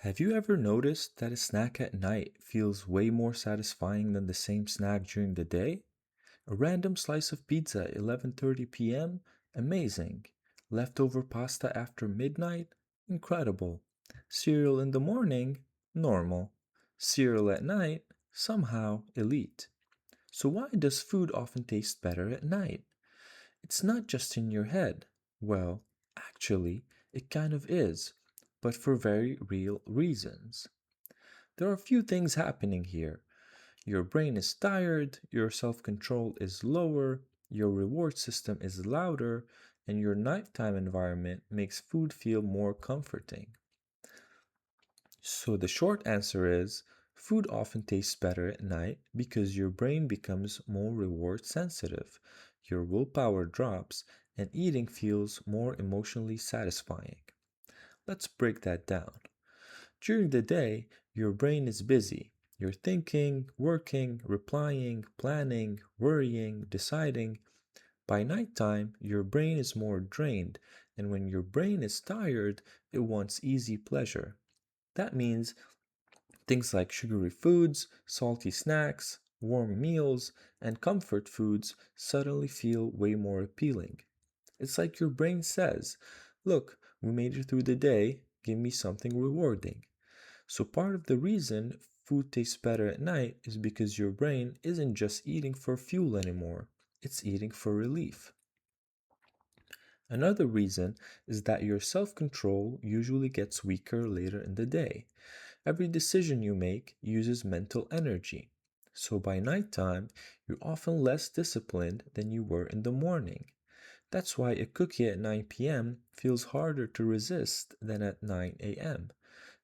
Have you ever noticed that a snack at night feels way more satisfying than the same snack during the day? A random slice of pizza at 11:30 p.m. Amazing. Leftover pasta after midnight? Incredible. Cereal in the morning? Normal. Cereal at night? Somehow elite. So why does food often taste better at night? It's not just in your head. Well, actually, it kind of is, but for very real reasons. There are a few things happening here. Your brain is tired, your self control is lower, your reward system is louder, and your nighttime environment makes food feel more comforting. So, the short answer is food often tastes better at night because your brain becomes more reward sensitive, your willpower drops, and eating feels more emotionally satisfying. Let's break that down. During the day, your brain is busy. You're thinking, working, replying, planning, worrying, deciding. By nighttime, your brain is more drained, and when your brain is tired, it wants easy pleasure. That means things like sugary foods, salty snacks, warm meals, and comfort foods suddenly feel way more appealing. It's like your brain says, "Look, we made it through the day, give me something rewarding." So, part of the reason food tastes better at night is because your brain isn't just eating for fuel anymore, it's eating for relief. Another reason is that your self control usually gets weaker later in the day. Every decision you make uses mental energy. So, by nighttime, you're often less disciplined than you were in the morning. That's why a cookie at 9 p.m. feels harder to resist than at 9 a.m.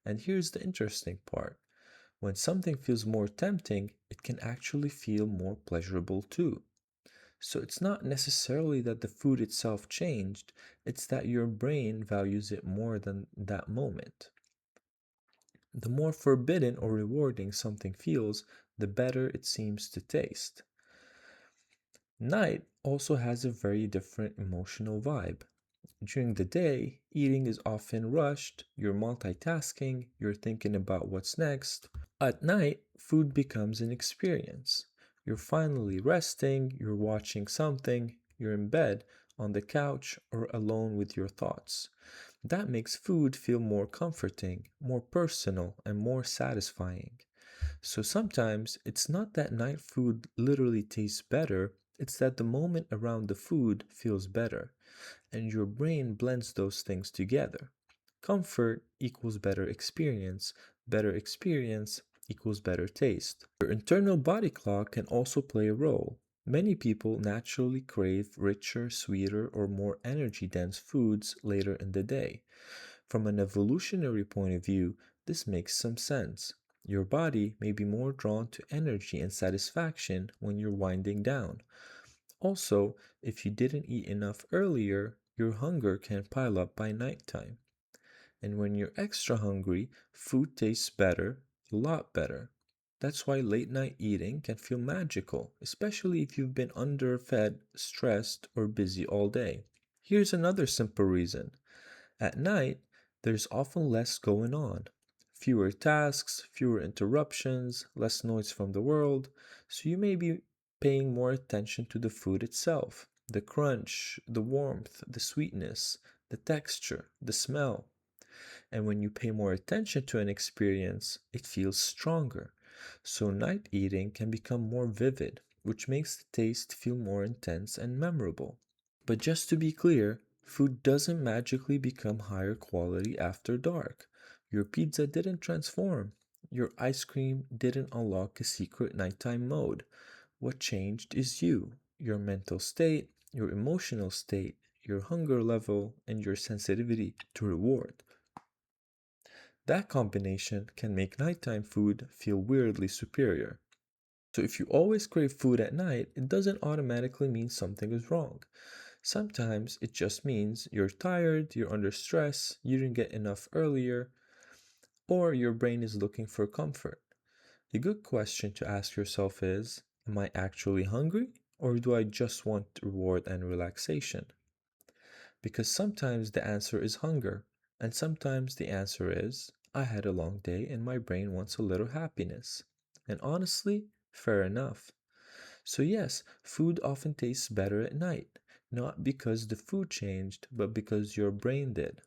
And here's the interesting part. When something feels more tempting, it can actually feel more pleasurable too. So it's not necessarily that the food itself changed, it's that your brain values it more than that moment. The more forbidden or rewarding something feels, the better it seems to taste. Night also has a very different emotional vibe. During the day, eating is often rushed, you're multitasking, you're thinking about what's next. At night, food becomes an experience. You're finally resting, you're watching something, you're in bed, on the couch, or alone with your thoughts. That makes food feel more comforting, more personal, and more satisfying. So sometimes it's not that night food literally tastes better, it's that the moment around the food feels better, and your brain blends those things together. Comfort equals better experience equals better taste. Your internal body clock can also play a role. Many people naturally crave richer, sweeter, or more energy dense foods later in the day. From an evolutionary point of view, this makes some sense. Your body may be more drawn to energy and satisfaction when you're winding down. Also, if you didn't eat enough earlier, your hunger can pile up by nighttime. And when you're extra hungry, food tastes better, a lot better. That's why late night eating can feel magical, especially if you've been underfed, stressed, or busy all day. Here's another simple reason. At night, there's often less going on. Fewer tasks, fewer interruptions, less noise from the world, so you may be paying more attention to the food itself, the crunch, the warmth, the sweetness, the texture, the smell. And when you pay more attention to an experience, it feels stronger. So night eating can become more vivid, which makes the taste feel more intense and memorable. But just to be clear, food doesn't magically become higher quality after dark. Your pizza didn't transform. Your ice cream didn't unlock a secret nighttime mode. What changed is you, your mental state, your emotional state, your hunger level, and your sensitivity to reward. That combination can make nighttime food feel weirdly superior. So if you always crave food at night, it doesn't automatically mean something is wrong. Sometimes it just means you're tired, you're under stress, you didn't get enough earlier, or your brain is looking for comfort. A good question to ask yourself is, am I actually hungry, or do I just want reward and relaxation? Because sometimes the answer is hunger, and sometimes the answer is I had a long day and my brain wants a little happiness. And honestly, fair enough. So, yes, food often tastes better at night, not because the food changed, but because your brain did.